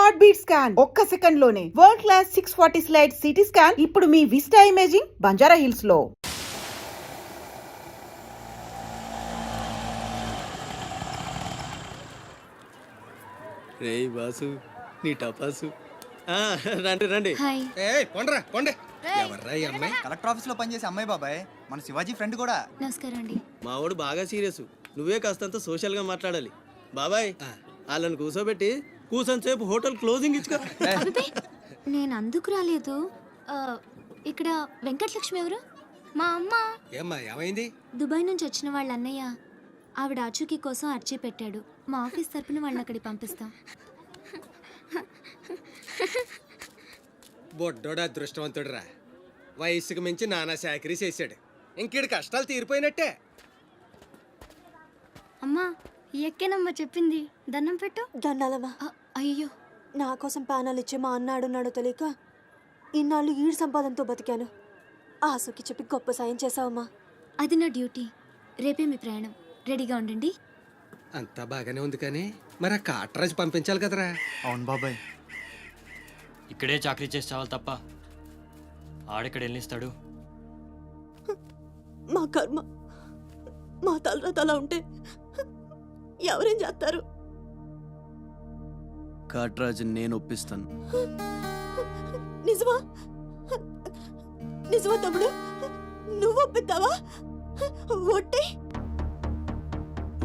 Heart beat scan ఒక్క second లోనే world class 640 slide CT scan ఇప్పుడు మీ విస్టా ఇమేజింగ్ బంజారా హిల్స్ లో. రే బాసు నీ టపాసు రండి రండి. కొండే ఎవర్రా ఈ అమ్మాయి? కలెక్టర్ ఆఫీస్ లో పనిచేసే అమ్మాయి బాబాయ్, మన శివాజీ ఫ్రెండ్ కూడా. నమస్కారం అండి. మావాడు బాగా సీరియస్, నువ్వే కాస్తంత సోషల్ గా మాట్లాడాలి. బాబాయ్ వాళ్ళని కూర్చోబెట్టి కూర్చొని సేపు హోటల్ క్లోజింగ్ ఇచ్చుకో. అబ్బే, నేను అందుకు రాలేదు. ఇక్కడ వెంకటలక్ష్మి ఎవరు? మా అమ్మ. ఏమ్మా ఏమైంది? దుబాయ్ నుంచి వచ్చిన వాళ్ళ అన్నయ్య ఆవిడ ఆచూకీ కోసం అర్జీ పెట్టాడు. మా ఆఫీస్ తరపున వాళ్ళని అక్కడికి పంపిస్తాం. బొడ్డోడు అదృష్టవంతుడురా, వయసుకు మించి నానా చాకరీ చేశాడు. ఇంకేడు కష్టాలు తీరిపోయినట్టే. అమ్మా ఎక్కేనమ్మా చెప్పింది, దండం పెట్టు. దండాలమ్మా. అయ్యో, నా కోసం ప్యానాలు ఇచ్చి మా అన్న ఆడున్నాడో తెలియక ఇన్నాళ్ళు ఈడు సంపాదనతో బతికాను. ఆసుకి చెప్పి గొప్ప సాయం చేసావమ్మా. అది నా డ్యూటీ. రేపే మీ ప్రయాణం, రెడీగా ఉండండి. అంతా బాగానే ఉంది కానీ మరి ఆ కాటరాజు పంపించాలి కదరా. అవును బాబాయ్, ఇక్కడే చాకరీ చేసి చావాలి తప్ప ఆడెక్కడ వెళ్ళిస్తాడు. మా కర్మ, మా తలరాత అలా ఉంటే ఎవరేం చేస్తారు? కాటరాజు నేను ఒప్పిస్తాను. నిజమా? నిజమా తమ్ముడు? నువ్వు ఒప్పిద్దావా? ఒట్టే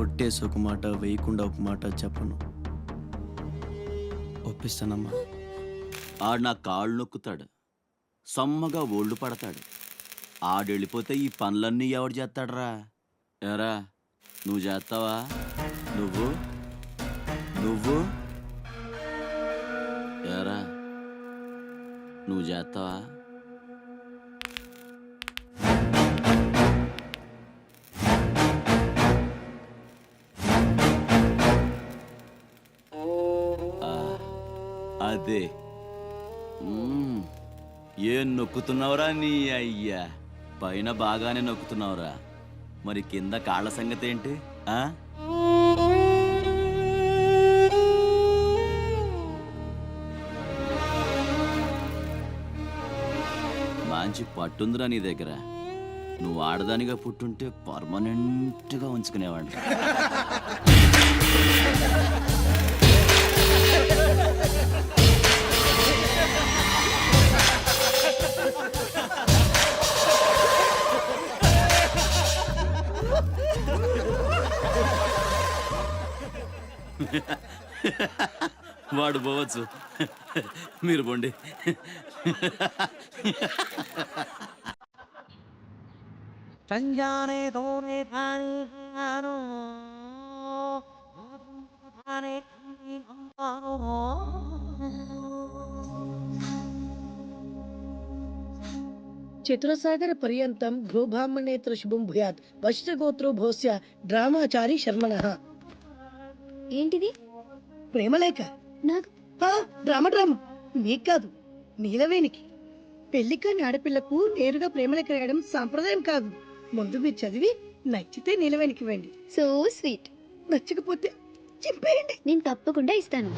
ఒట్టేసి ఒక మాట, వేయకుండా ఒక మాట చెప్పను. ఒప్పిస్తానమ్మా. ఆడు నా కాళ్ళు నొక్కుతాడు, సమ్మగా ఒళ్ళు పడతాడు. ఆడెళ్ళిపోతే ఈ పనులన్నీ ఎవడు చేస్తాడరా? ఎరా నువ్వు చేస్తావా? నువ్వు నువ్వు ఎరా నువ్వు చేస్తావా? అదే ఏం నొక్కుతున్నావురా నీ అయ్యా? పైన బాగానే నొక్కుతున్నావురా, మరి కింద కాళ్ళ సంగతి ఏంటి? మంచి పట్టుందిరా నీ దగ్గర. నువ్వు ఆడదానిగా పుట్టుంటే పర్మనెంట్గా ఉంచుకునేవాడు. వాడు పోవచ్చు, మీరు పోండి. చతురసాగర పర్యంతం గోబ్రాహ్మణేతర శుభం భూయాత్ వశిష్ఠగోత్రో భోస్య డ్రామాచారి శర్మణః. ఏంటిది? ప్రేమలేఖ. నాకు డ్రామా మీకు కాదు, నీలవేణికి. పెళ్లి కాని ఆడపిల్లకు నేరుగా ప్రేమలేఖ రాయడం సాంప్రదాయం కాదు. ముందు మీరు చదివి నచ్చితే నీలవేణికి ఇవ్వండి. So sweet. నచ్చకపోతే చింపేయండి. నేను తప్పకుండా ఇస్తాను.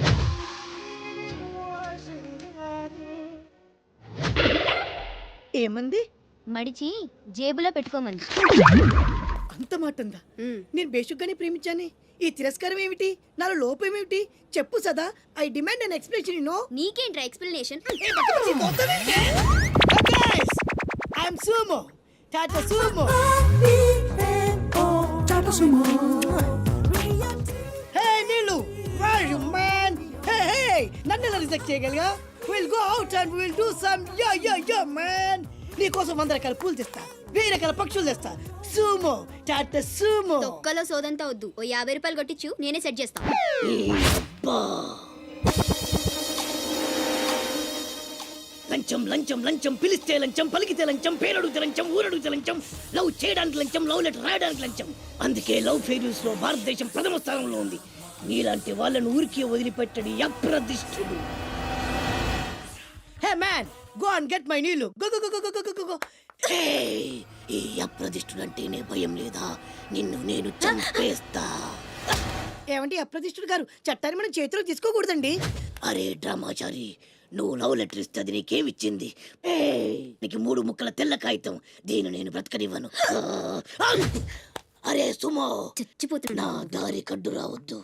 ఏమంది? మడిచి జేబులో పెట్టుకోమంది. అంత మాట ఉందా? నేను బేషుగ్గానే ప్రేమించాను. ఈ తిరస్కారం ఏమిటి? నాలో లోపం ఏమిటి? చెప్పు Sada. I demand an explanation. No, నీకేంట్రా explanation? I'm Sumo, Tata Sumo. Hey Neelu, where are you man? Hey, నన్ను ఎలా రిజెక్ట్ చేయగలిగా? We'll go out and we'll do some yeah man. నీ కోసం 100 రకాల పూలు తెస్తా, 1000 రకాల పక్షులు తెస్తా. Sumo, Tata Sumo. తొక్కలో సోదంతా వద్దు, ఓ 50 రూపాయలు కొట్టించు, నేనే సెట్ చేస్తా. లంచం లంచం లంచం, పిలిస్తే లంచం, పలికితే లంచం, పేరడుగుతే లంచం, ఊరడుగుతే లంచం, లవ్ చేయడానికి లంచం, లవ్ లెటర్ రాయడానికి లంచం. అందుకే లవ్ ఫెయిల్యూర్స్ లో భారతదేశం ప్రథమ స్థానంలో ఉంది. నీలాంటి వాళ్ళను ఊరికే వదిలిపెట్టడి అప్రదిష్టుడు. Hey man, go and get my నీళ్ళు. Go go go go go go. ఈ అప్రదిష్టుడు అంటేనే భయం లేదా? నిన్ను నేను చంపేస్తా. ఏమంటే అప్రదిష్టుడు గారు, చట్టాన్ని మనం చేతిలో తీసుకోకూడదండి. అరే డ్రామాచారి, నువ్వు లవ్ లెటర్ ఇస్తే అది నీకేమిచ్చింది? నీకు 3 ముక్కల తెల్ల కాగితం. దీన్ని నేను బ్రతకనివ్వను. అరే సుమో, చచ్చిపోతున్నా. నా దారి కడ్డు రావద్దు.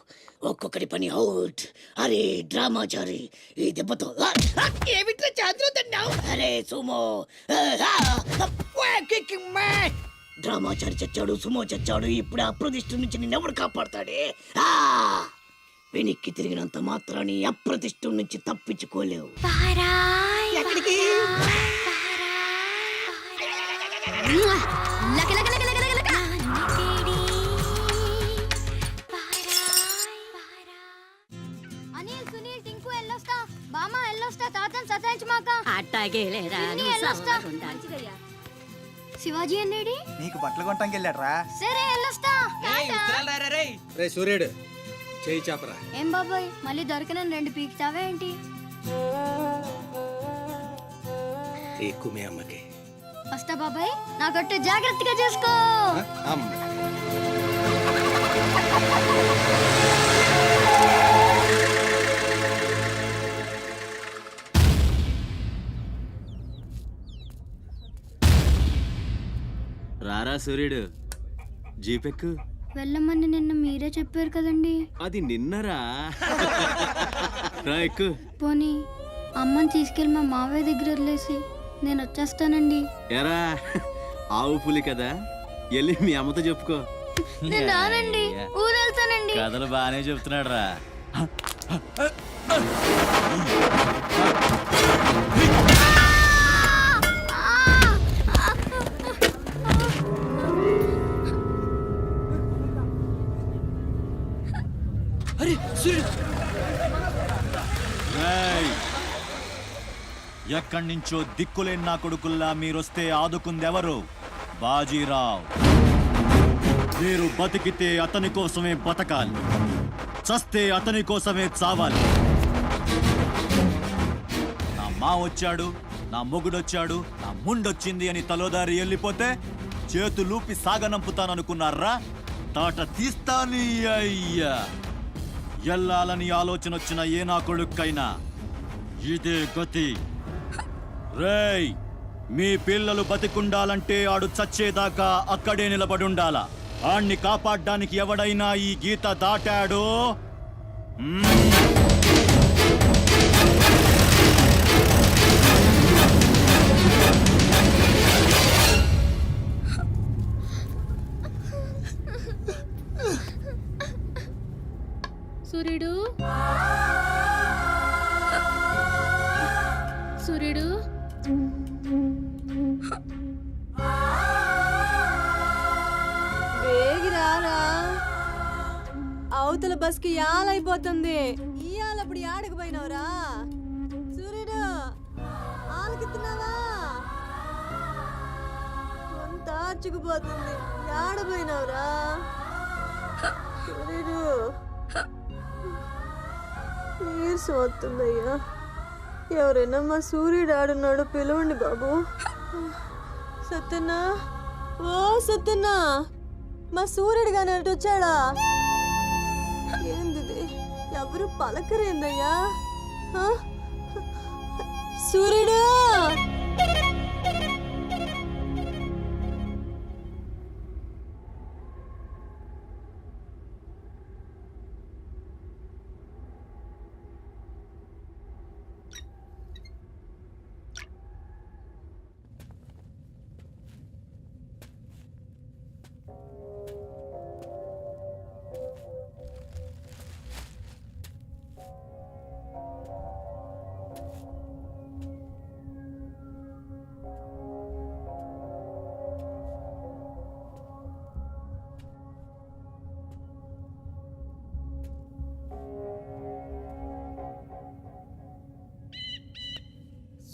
ఒక్కొక్కటి పని అవుట్. అరే డ్రామాచారి, ఈ దెబ్బతో ఏమిట్రా చేతులు తిన్నావు? అరే సుమో, డ్రామాచారి చచ్చాడు, సుమో చచ్చాడు. ఇప్పుడు అప్రతిష్ఠ నుంచి నిన్నెవడు కాపాడతాడే? వెనక్కి తిరిగినంత మాత్రాన్ని అప్రతిష్ఠ నుంచి తప్పించుకోలేవు. ఎక్కడికి? అనిల్, సునీల్, టింకు ఎల్లొస్తా. బామ్మ ఎల్లొస్తా. తాతని సతాయించమాక. అట్టాగేలేరా పిన్ని ఎల్లొస్తా. శివాజీ అన్నేడి? నీకు బట్టలు కొనటానికి వెళ్ళాడ్రా. సరే ఎల్లొస్తా. రే సూర్యుడు, చేయి చాపరా. ఏం బాబాయ్, మళ్ళీ దొరకనని 2 పీకుతావా ఏంటి? ఎక్కువ మీ అమ్మకి. వస్తా బాబాయ్, నా కొట్టు జాగ్రత్తగా చేసుకో. అమ్మ రారా సూర్యుడు, జీపెక్కు. వెళ్ళమని నిన్న మీరే చెప్పారు కదండి. అది నిన్నరా. రా ఎక్కు. పోనీ అమ్మని తీసుకెళ్ళి మా మావయ్య దగ్గర వదిలేసి నేను వచ్చేస్తానండి. ఎరా, ఆవు పులి కదా, వెళ్ళి మీ అమ్మతో చెప్పుకో. నేను రానండి, ఊరు వెళ్తానండి. కథలు బాగానే చెప్తున్నాడు రా. ఎక్కడి నుంచో దిక్కులేని నా కొడుకుల్లా మీరొస్తే ఆదుకుందెవరు? బాజీరావ్. మీరు బతికితే అతని కోసమే బతకాలి, చస్తే అతని కోసమే చావాలి. నా మా వచ్చాడు, నా మొగుడొచ్చాడు, నా ముండొచ్చింది అని తలోదారి వెళ్ళిపోతే చేతులూపి సాగనంపుతాననుకున్నారా? తాట తీస్తాని అయ్యా. ఎల్లాలని ఆలోచన వచ్చిన ఏ నా కొడుక్కైనా ఇదే గతి. రేయ్, మీ పిల్లలు బతికుండాలంటే ఆడు చచ్చేదాకా అక్కడే నిలబడుండాలా. ఆణ్ణి కాపాడ్డానికి ఎవడైనా ఈ గీత దాటాడో సూర్యుడు, సూర్యుడు, వేగిరారా, అవతల బస్కి యాలైపోతుంది. ఇయాలప్పుడు యాడకు పోయినవరా? సూర్యుడు, ఆలకిస్తున్నావా? అంత ఆర్చుకుపోతుంది. యాడ పోయినవరా సూర్యుడు? నీరసం వస్తుందయ్యా. ఎవరైనా మా సూర్యుడు ఆడున్నాడు, పిలవండి బాబు. సత్యన్నా, ఓ సత్యన్నా, మా సూర్యుడు గాని అటు వచ్చాడా? ఏంది ఎవరు పలకరేందయ్యా? సూర్యుడు,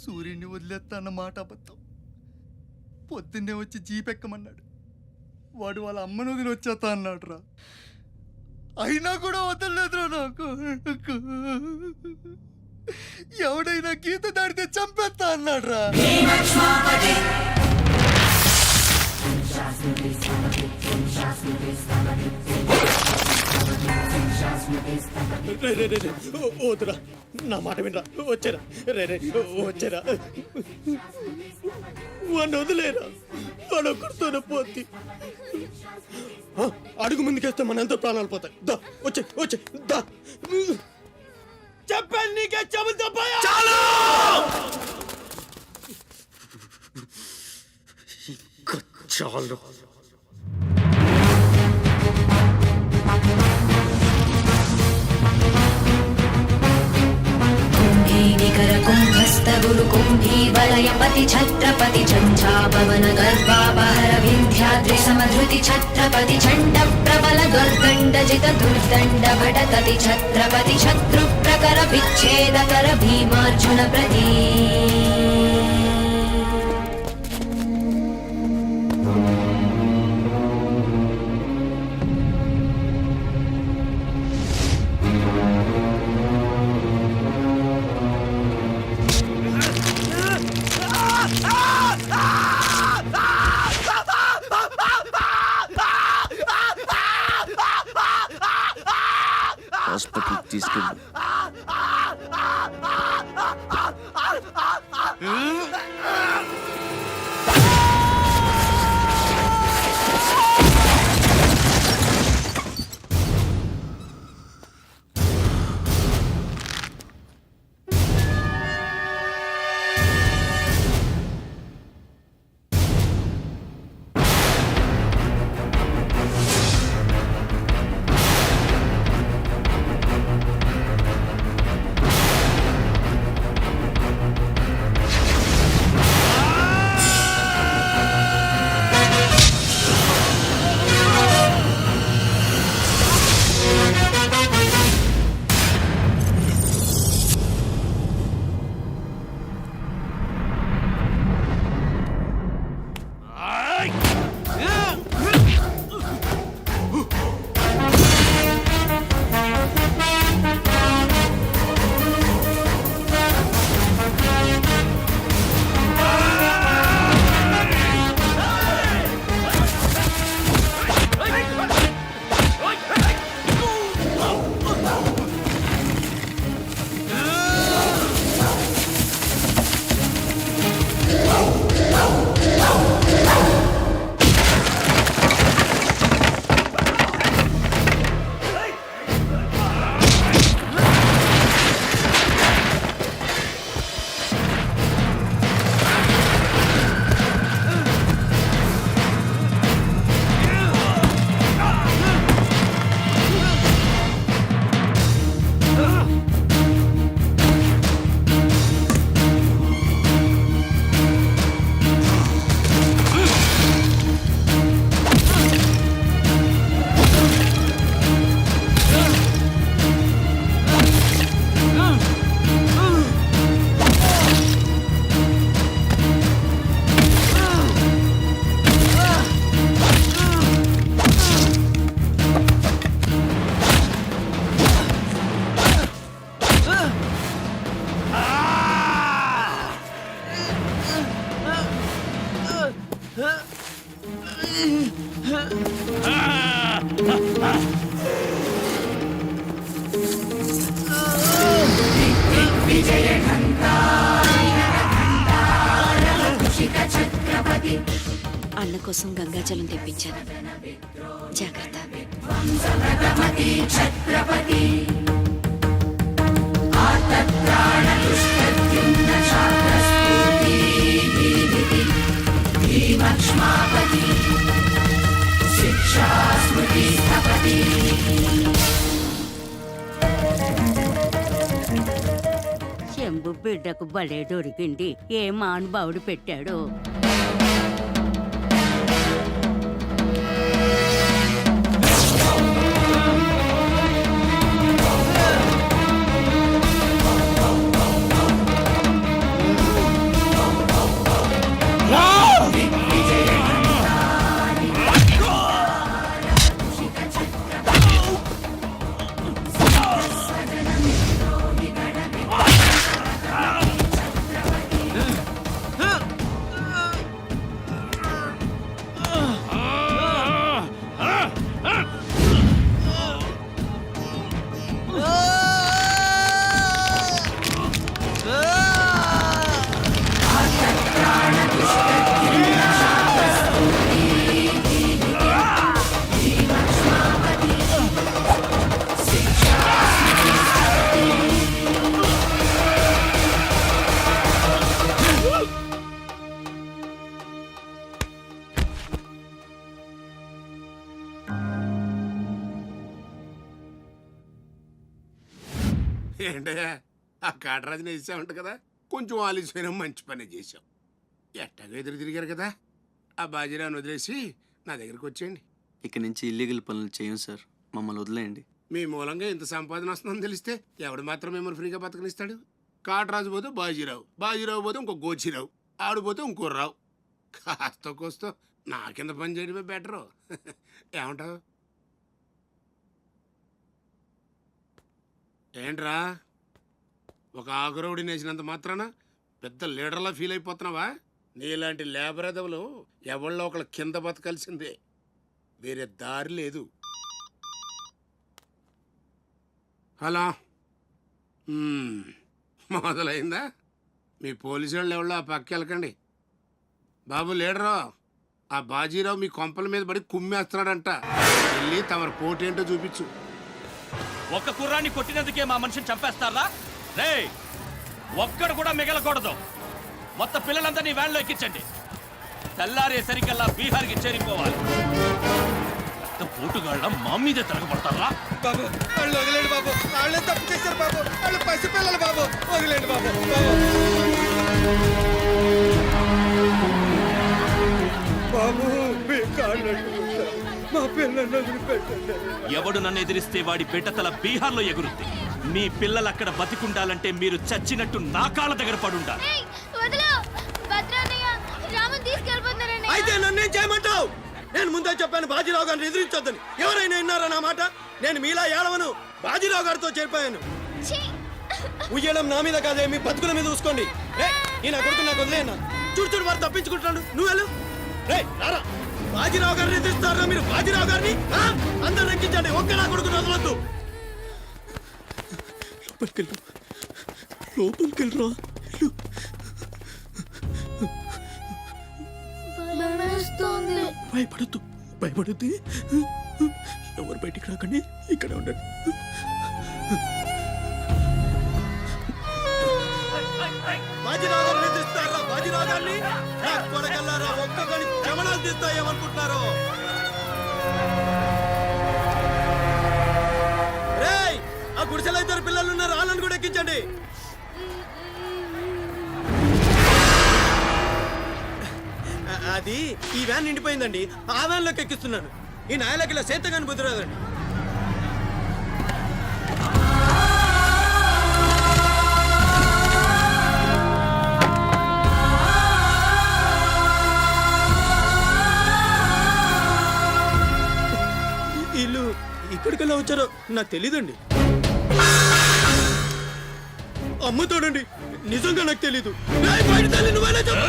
సూర్యుడిని వదిలేస్తా అన్న మాట అబద్ధం. పొద్దున్నే వచ్చి జీపెక్కమన్నాడు. వాడు వాళ్ళ అమ్మను వదిలి వచ్చేస్తా అన్నాడు రా. అయినా కూడా వదలలేదురా నాకు. ఎవడైనా గీత దాడితే చంపేస్తా అన్నాడు రా. రే రే రే రే, వద్దురా నా మాట వినరా, వచ్చారా రే రే వచ్చారా, వాడిని వదిలేరా, వాడు ఒక్కడితోనే పోతి. అడుగు ముందుకేస్తే మన ఎంత ప్రాణాలు పోతాయి. దా వచ్చే వచ్చే దా, చెప్పాను నీకే చెబుతా చాలు. చాలు కుంభీనికర కుంభస్థ గురు కుంభీ వలయపతి ఛత్రపతి చంచాపవన గర్భాపహర వింధ్యాద్రి సమధృతి ఛత్రపతి చండ ప్రబల దుర్దండ జిత దుర్దండ భటకతి ఛత్రపతి శత్రు ప్రకర విచ్ఛేదకర భీమార్జున ప్రదీ. హాస్పిటల్ తీసుకెళ్ళి అన్న కోసం గంగాజలం తెప్పించాను, జాగ్రత్త. శంభు బిడ్డకు బలే దొరికింది, ఏ మానుభావుడు పెట్టాడు. ఏంటయ్యా ఆ కాటరాజుని వేసామంట కదా, కొంచెం ఆలస్యమైన మంచి పని చేశాం. ఎట్టాగా ఎదురు తిరిగారు కదా, ఆ బాజీరావుని వదిలేసి నా దగ్గరికి వచ్చేయండి. ఇక నుంచి ఇల్లీగల్ పనులు చేయం సార్, మమ్మల్ని వదిలేయండి. మీ మూలంగా ఇంత సంపాదన వస్తుందని తెలిస్తే ఎవడు మాత్రం మిమ్మల్ని ఫ్రీగా బతకనిస్తాడు? కాటరాజు పోతే బాజీరావు, బాజీరావు పోతే ఇంకో గోచిరావు, ఆడిపోతే ఇంకో రావు. కాస్త కోస్తో నా కింద పని చేయడమే బెటరు. ఏమంటావు? ఏంట్రా, ఒక ఆకురవుడి నేసినంత మాత్రాన పెద్ద లీడర్లా ఫీల్ అయిపోతున్నావా? నీలాంటి లేబర్ ఎదవలు ఎవళ్ళో ఒకళ్ళ కింద బతకాల్సిందే, వేరే దారి లేదు. హలో, మొదలైందా? మీ పోలీసు వాళ్ళు ఎవరో ఆ పక్క వెళ్ళకండి. బాబు లీడరు, ఆ బాజీరావు మీ కొంపల మీద పడి కుమ్మేస్తున్నాడంట, వెళ్ళి తమరి పోటీ ఏంటో చూపించు. ఒక్క కుర్రాన్ని కొట్టినందుకే మా మనిషిని చంపేస్తారా? రే, ఒక్కడు కూడా మిగలకూడదు. మొత్తం పిల్లలందరినీ వ్యాన్లో ఎక్కించండి. తెల్లారేసరికల్లా బీహార్కి చేరిపోవాలి. పోటుగాళ్ళ మా మీదే తిరగబడతారా? బాబు వాళ్ళు వదిలేండి బాబు, వాళ్ళే తప్పు చేశారు బాబు, వాళ్ళు పసిపిల్లలు బాబు, వదిలేండి బాబు. బాబు మీ కాళ్ళు మా పిల్లల్ని వదిలిపెట్టండి. ఎవడు నన్ను ఎదిరిస్తే వాడి బిడ్డతల బీహార్లో ఎగురుద్ది. మీ పిల్లలు అక్కడ బతికుండాలంటే మీరు చచ్చినట్టు నా కాళ్ళ దగ్గర పడుండాలి. అయితే నన్నేం చేయమంటావు? నేను ముందే చెప్పాను బాజీరావు గారిని ఎదిరించొద్దని. ఎవరైనా విన్నారా నా మాట? నేను మీలా ఏడవను, బాజీరావు గారితో చేరిపోయాను. ఉయ్యడం నా మీద కాదే, మీ బతుకుల మీద చూసుకోండి. ఈ నా కొడుకు నాకు వదిలేనా? చూడు చూడు వారు తప్పించుకుంటున్నాడు, నువ్వు వెళ్ళు. రే రారా, బాజీరావు గారిని ఎదిరిస్తారా మీరు? బాజీరావు గారిని అందరు ఎక్కించండి, ఒక్క నా కొడుకుని వదలొద్దు. లోపలికెళ్ళరా. భయపడద్దు, భయపడద్దు. ఎవరు బయటికి రాకండి, ఇక్కడ ఉండండి. బాజీరావు గారిని ఎదిరిస్తారా? బాజీరావు గారిని కొడగల్లారా, ఒక్కొక్కని జమనాలు తీస్తాయేమనుకుంటున్నారు? రేయ్, ఆ గుడిసెలో ఇద్దరు పిల్లలు ఉన్నారు, వాళ్ళని కూడా ఎక్కించండి. అది ఈ వ్యాన్ నిండిపోయిందండి, ఆ వ్యాన్లోకి ఎక్కిస్తున్నాను. ఈ నాయలకి ఇలా సేతగాని బుద్ధిరాదండి. వీళ్ళు ఇక్కడికెళ్ళా వచ్చారో నాకు తెలీదండి. అమ్ముతాడండి, నిజంగా నాకు తెలీదు. బయట తల్లి నువ్వేనా చెప్పు.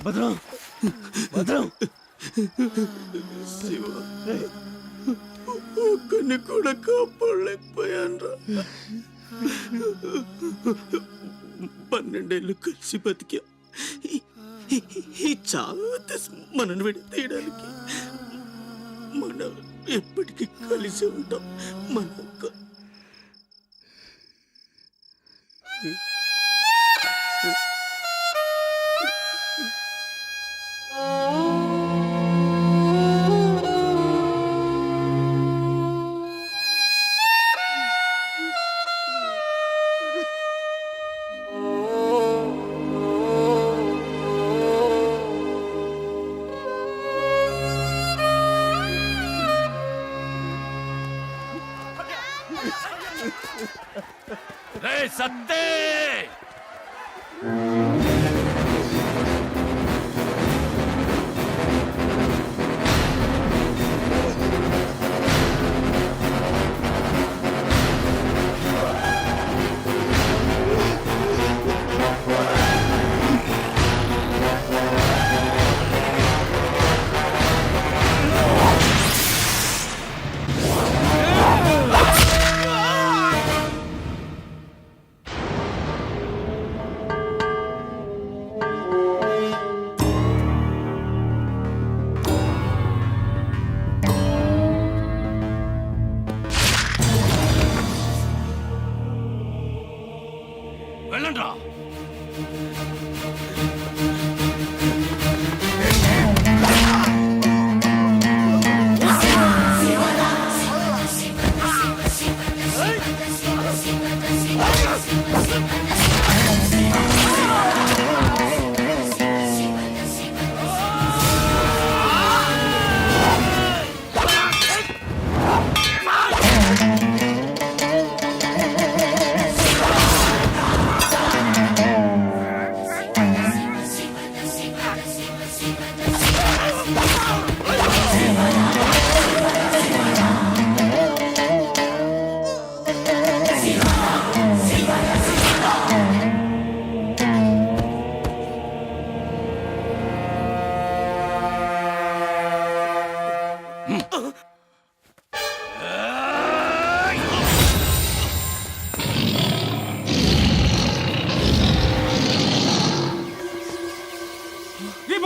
భద్రం, భద్రం, శివ, ఒక్కడిని కూడా కాపాడలేకపోయాను. 12 ఏళ్ళు కలిసి బతికా. ఈ చావు మనల్ని విడి తీయడానికి మనం ఎప్పటికీ కలిసి ఉంటాం. మన సత్తే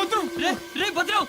భద్రం రే భద్రం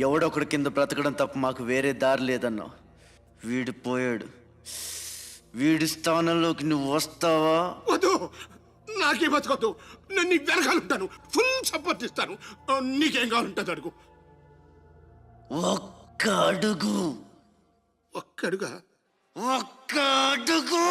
ఎవడొకడు కింద బ్రతకడం తప్ప మాకు వేరే దారి లేదన్నా. వీడు పోయాడు. వీడి స్థానంలోకి నువ్వు వస్తావా? వద్దు, నాకే బతకొద్దు. నేను నీకు వెనకాలంటాను, ఫుల్ సపోర్ట్ ఇస్తాను. నీకేం కావాలంటుంది అడుగు. ఒక్క అడుగు. ఒక్కడుగా? ఒక్క అడుగు.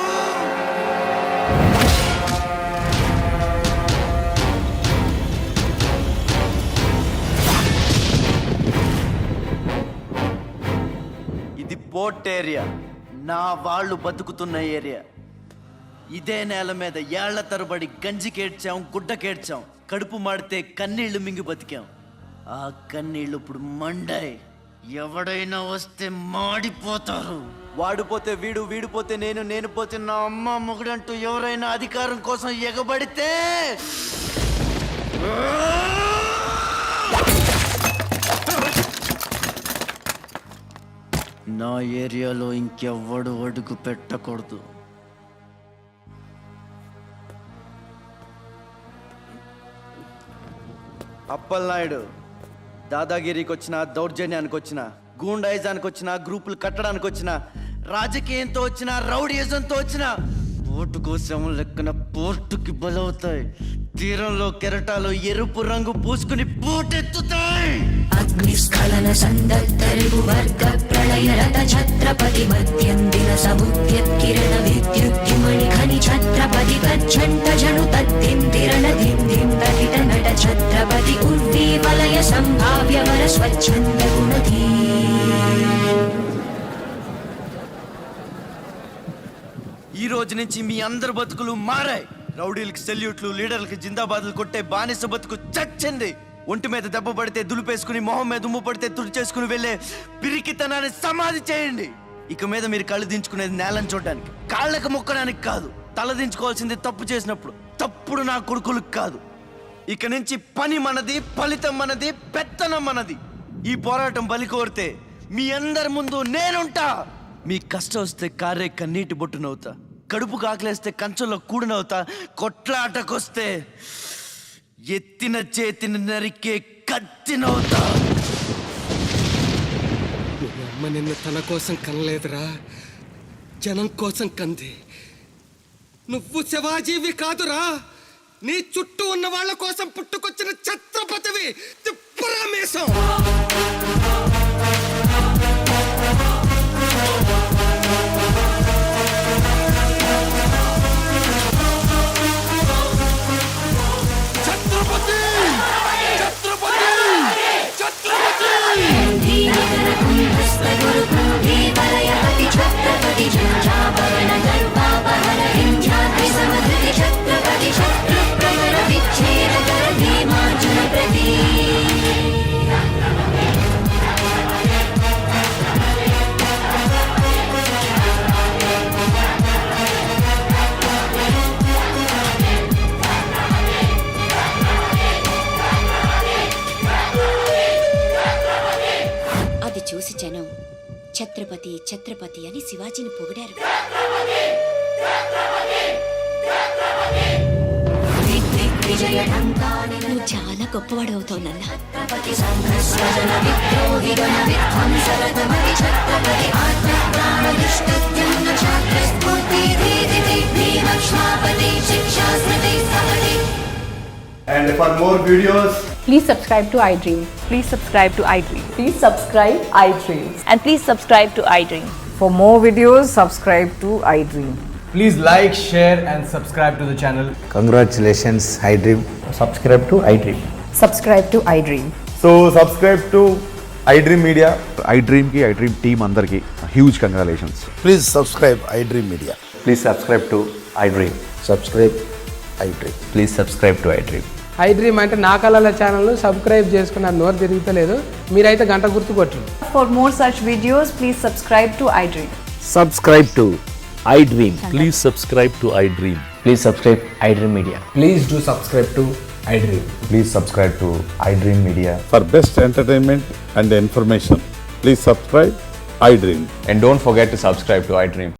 ఇది పోర్ట్ ఏరియా, నా వాళ్ళు బతుకుతున్న ఏరియా. ఇదే నేల మీద ఏళ్ల తరబడి గంజికేడ్చాం, గుడ్డకేడ్చాం, కడుపు మాడితే కన్నీళ్లు మింగి బతికాం. ఆ కన్నీళ్లు ఇప్పుడు మండాయి. ఎవడైనా వస్తే మాడిపోతారు. వాడిపోతే వీడు, వీడిపోతే నేను, నేను పోతే నా అమ్మ మొగుడంటూ ఎవరైనా అధికారం కోసం ఎగబడితే నా ఏరియాలో ఇంకెవ్వడు అడుగు పెట్టకూడదు. అప్పలనాయుడు దాదాగిరికి వచ్చిన, దౌర్జన్యానికి వచ్చిన, గూండాయిజానికి వచ్చిన, గ్రూపులు కట్టడానికి వచ్చిన, రాజకీయంతో వచ్చిన, రౌడీయిజంతో వచ్చిన, ఓటు కోసం లెక్కన పోర్టుకి బలవుతాయి. తీరంలో కెరటాలు ఎరుపు రంగు పూసుకుని పోటెత్తుతాయి. అగ్నిస్ఖలన సందర్భ వర్గ ప్రళయ రథ ఛత్రపతి మధ్యందిన సముద్యత్కిరణ విద్యుద్యుమణి ఖని ఛత్రపతి గచ్చంట జను తద్దింతిరణ ధిం ధిం తటిట నట ఛత్రపతి ఉర్వీ వలయ సంభావ్య వర స్వచ్ఛంద గుణధీ. ఈ రోజు నుంచి మీ అందరి బతుకులు మారాయి. రౌడీలకి సెల్యూట్లు, లీడర్లకి జిందాబాద్లు కొట్టే బానిస బతుకు చచ్చింది. ఒంటి మీద దెబ్బ పడితే దులిపేసుకుని, మొహం మీద ఉమ్ము పడితే తుడిచేసుకుని వెళ్ళే పిరికితనాన్ని సమాధి చేయండి. ఇక మీద మీరు కళ్ళు దించుకునేది నేలను చూడడానికి, కాళ్ళకు మొక్కడానికి కాదు. తల దించుకోవాల్సింది తప్పు చేసినప్పుడు. తప్పుడు నా కొడుకులకు కాదు. ఇక నుంచి పని మనది, ఫలితం మనది, పెత్తనం మనది. ఈ పోరాటం బలి కోరితే మీ అందరి ముందు నేనుంటా. మీ కష్టం వస్తే కారే కన్నీటి బొట్టునవుతా, కడుపు కాకలేస్తే కంచంలో కూడినవుతా, కొట్లాటకొస్తే ఎత్తిన చేతిని నరికే కత్తినవుతా. అమ్మ నిన్ను తన కోసం కనలేదురా, జనం కోసం కంది. నువ్వు శివాజీవి కాదురా, నీ చుట్టూ ఉన్న వాళ్ళ కోసం పుట్టుకొచ్చిన ఛత్రపతివి. తిప్పరామేశం. ఛత్రపతి ఛత్రపతి ఛత్రపతి అని శివాజీని పొగిడారు. నువ్వు చాలా గొప్పవాడు అవుతావు నాన్న. And for more videos, Please subscribe to iDream. Please subscribe to iDream. Please subscribe iDream. And please subscribe to iDream. For more videos, subscribe to iDream. please like, share and subscribe to the channel. Congratulations, iDream. Subscribe to iDream. Subscribe to iDream. So subscribe to iDream Media. iDream ki iDream team andarki huge congratulations. Please subscribe iDream Media. Please subscribe to iDream. Subscribe iDream. Please subscribe to iDream. iDream అంటే నా కళల channel subscribe చేసుకున్న నోరు తిరుగుతలేదు. మీరైతే గంట గుర్తు కొట్టండి. For more such videos, please subscribe to iDream. Subscribe to iDream. Please subscribe to iDream. Please subscribe iDream Media. Please do subscribe to iDream. Please subscribe to iDream Media. For best entertainment and information, please subscribe iDream. And don't forget to subscribe to iDream.